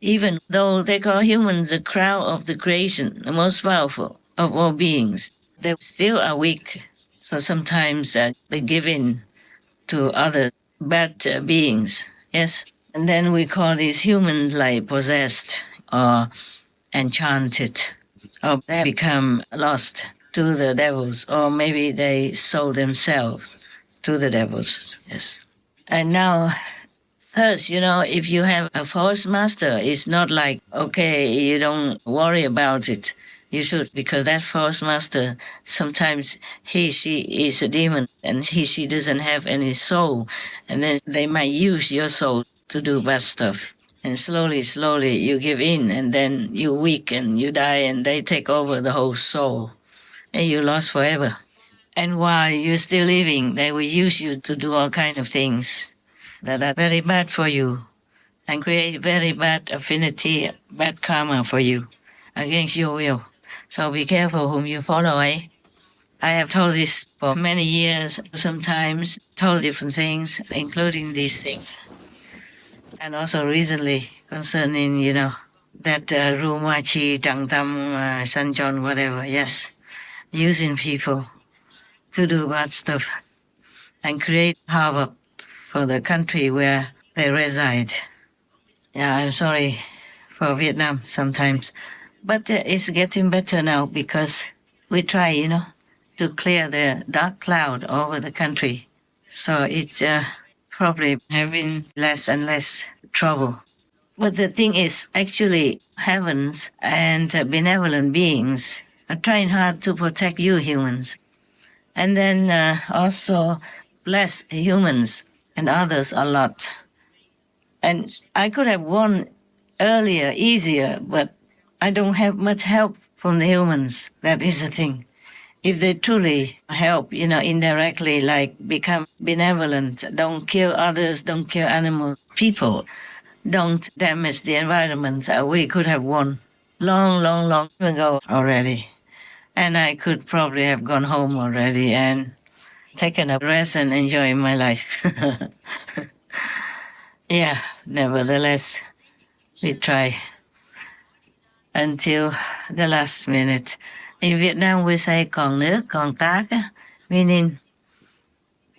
Even though they call humans the crown of the creation, the most powerful of all beings, they still are weak. So sometimes they give in to other bad beings. Yes. And then we call these humans like possessed or enchanted, or they become lost to the devils, or maybe they sold themselves to the devils. Yes. And now, first, if you have a false master, it's not like, okay, you don't worry about it. You should, because that false master, sometimes she is a demon and she doesn't have any soul. And then they might use your soul to do bad stuff. And slowly, slowly you give in, and then you weak and you die, and they take over the whole soul, and you lost forever. And while you're still living, they will use you to do all kinds of things that are very bad for you and create very bad affinity, bad karma for you against your will. So be careful whom you follow, eh? I have told this for many years, sometimes told different things, including these things. And also recently concerning, that Rumachi, Dangdam, Sanjon, whatever, yes, using people to do bad stuff and create havoc for the country where they reside. Yeah, I'm sorry for Vietnam sometimes, but it's getting better now because we try, to clear the dark cloud over the country. So it's probably having less and less trouble. But the thing is, actually, heavens and benevolent beings are trying hard to protect you humans. And then also bless humans and others a lot. And I could have won earlier, easier, but I don't have much help from the humans. That is the thing. If they truly help, indirectly, like become benevolent, don't kill others, don't kill animals, people, don't damage the environment, we could have won long, long, long ago already. And I could probably have gone home already and taken a rest and enjoy my life. Yeah, nevertheless, we try until the last minute. In Vietnam, we say còn nước, còn tác, meaning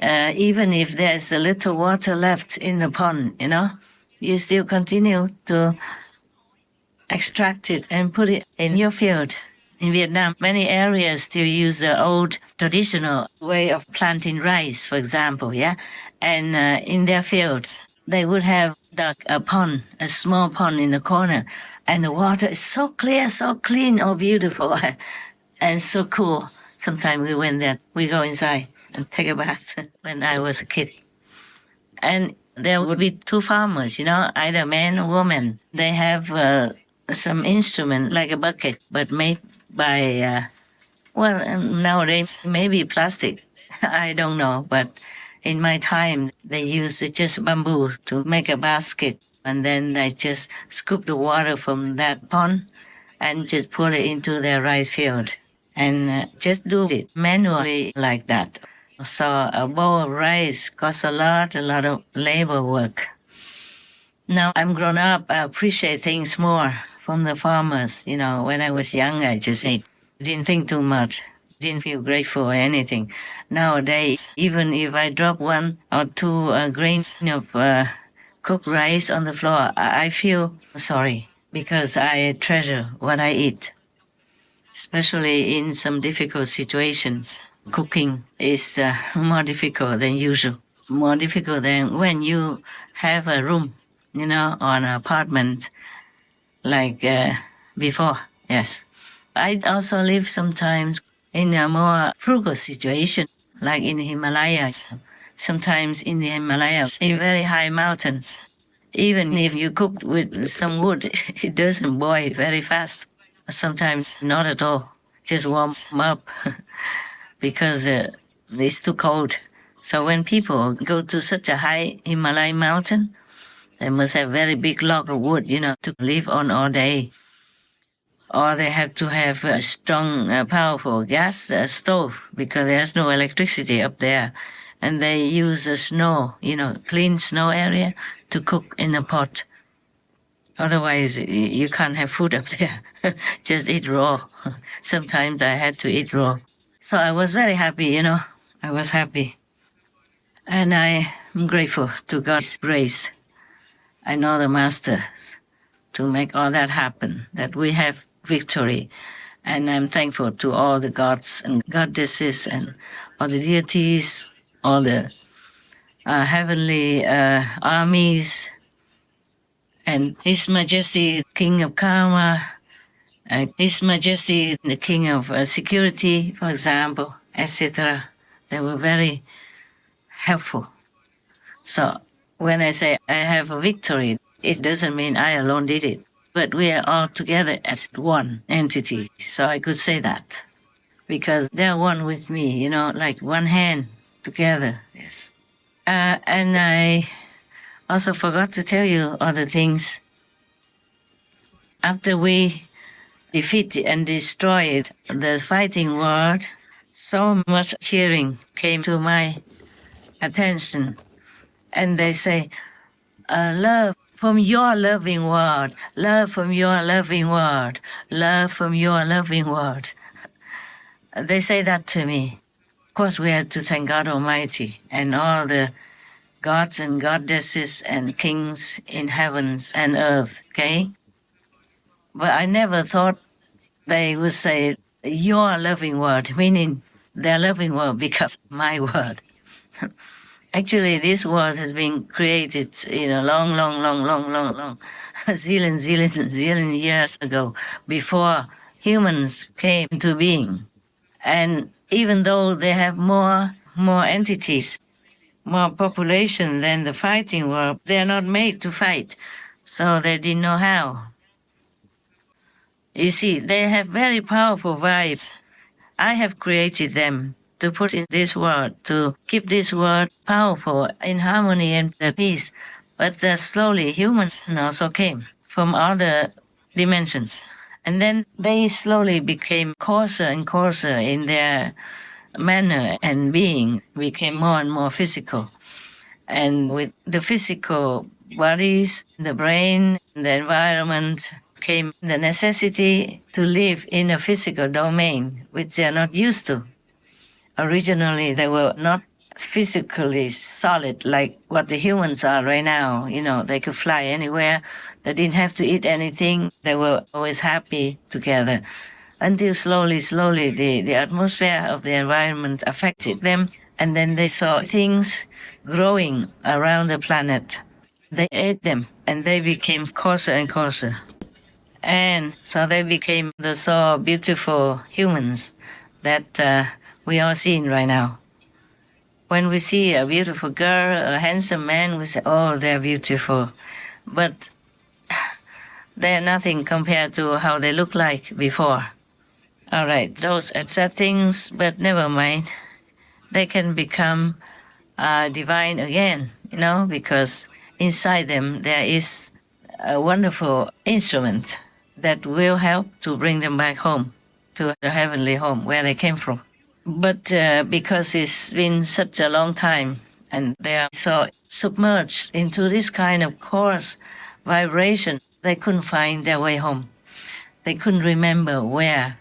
even if there's a little water left in the pond, you still continue to extract it and put it in your field. In Vietnam, many areas still use the old traditional way of planting rice, for example, yeah? And in their field, they would have dug a pond, a small pond in the corner, and the water is so clear, so clean, oh, beautiful, and so cool. Sometimes we went there, we go inside and take a bath when I was a kid. And there would be two farmers, either man or woman. They have some instrument like a bucket, but made by, nowadays maybe plastic. I don't know, but in my time, they used just bamboo to make a basket. And then they just scoop the water from that pond and just put it into their rice field and just do it manually like that. So a bowl of rice costs a lot of labor work. Now I'm grown up, I appreciate things more from the farmers. When I was young, I just didn't think too much, didn't feel grateful or anything. Nowadays, even if I drop one or two grains of cooked rice on the floor, I feel sorry because I treasure what I eat, especially in some difficult situations. Cooking is more difficult than usual, more difficult than when you have a room, or an apartment like before. Yes. I also live sometimes in a more frugal situation, like in the Himalayas. Sometimes in the Himalayas, a very high mountain, even if you cook with some wood, it doesn't boil very fast. Sometimes not at all, just warm up because it's too cold. So when people go to such a high Himalayan mountain, they must have very big log of wood, to live on all day. Or they have to have a strong, powerful gas stove because there's no electricity up there. And they use the snow, clean snow area to cook in a pot. Otherwise, you can't have food up there. Just eat raw. Sometimes I had to eat raw. So I was very happy, you know. I was happy. And I am grateful to God's grace and all the masters to make all that happen, that we have victory. And I'm thankful to all the gods and goddesses and all the deities, all the heavenly armies, and His Majesty, King of Karma, His Majesty, the King of Security, for example, etc. They were very helpful. So when I say I have a victory, it doesn't mean I alone did it, but we are all together as one entity. So I could say that because they're one with me, you know, like one hand together. Yes. And I also forgot to tell you other things. After we defeated and destroyed the fighting world, so much cheering came to my attention. And they say, love from your loving word, love from your loving word, love from your loving word. They say that to me. Of course, we have to thank God Almighty and all the gods and goddesses and kings in heavens and earth, okay? But I never thought they would say, your loving word, meaning their loving word becomes my word. Actually, this word has been created, you know, long, zillion years ago, before humans came into being. And even though they have more entities, more population than the fighting world, they are not made to fight, so they didn't know how. You see, they have very powerful vibes. I have created them to put in this world, to keep this world powerful, in harmony and peace. But slowly humans also came from other dimensions. And then they slowly became coarser and coarser in their manner and being, became more and more physical. And with the physical bodies, the brain, the environment, came the necessity to live in a physical domain, which they are not used to. Originally, they were not physically solid like what the humans are right now. You know, they could fly anywhere. They didn't have to eat anything. They were always happy together. Until slowly, the atmosphere of the environment affected them. And then they saw things growing around the planet. They ate them and they became coarser and coarser. And so they became the so beautiful humans that we are seeing right now. When we see a beautiful girl, a handsome man, we say, oh, they're beautiful. But they're nothing compared to how they look like before. All right, those are sad things, but never mind. They can become divine again, you know, because inside them there is a wonderful instrument that will help to bring them back home to the heavenly home where they came from. But because it's been such a long time and they are so submerged into this kind of coarse vibration, they couldn't find their way home. They couldn't remember where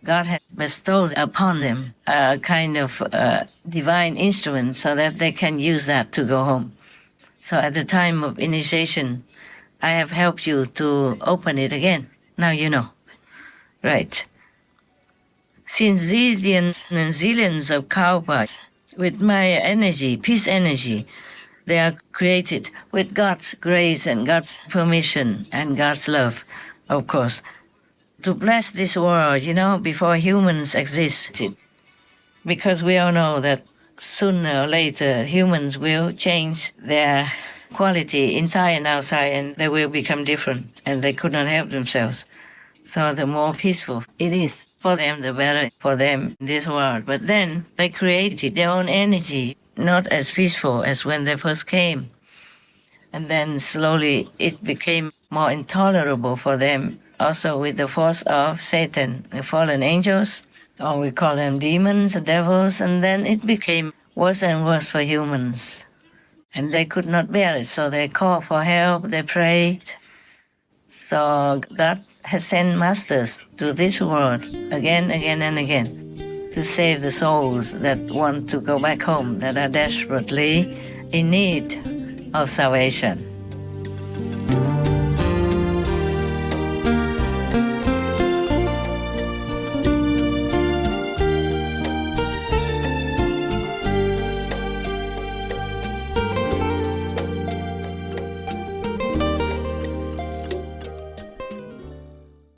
God had bestowed upon them a kind of divine instrument so that they can use that to go home. So at the time of initiation, I have helped you to open it again. Now you know. Right. Since zillions and zillions of cowboys, with my energy, peace energy, they are created with God's grace and God's permission and God's love, of course, to bless this world, you know, before humans existed. Because we all know that sooner or later humans will change their quality inside and outside and they will become different and they could not help themselves. So the more peaceful it is for them, the better for them in this world. But then they created their own energy, not as peaceful as when they first came. And then slowly it became more intolerable for them, also with the force of Satan, the fallen angels, or we call them demons, devils, and then it became worse and worse for humans. And they could not bear it, so they called for help, they prayed, So God has sent masters to this world again, again, and again to save the souls that want to go back home, that are desperately in need of salvation.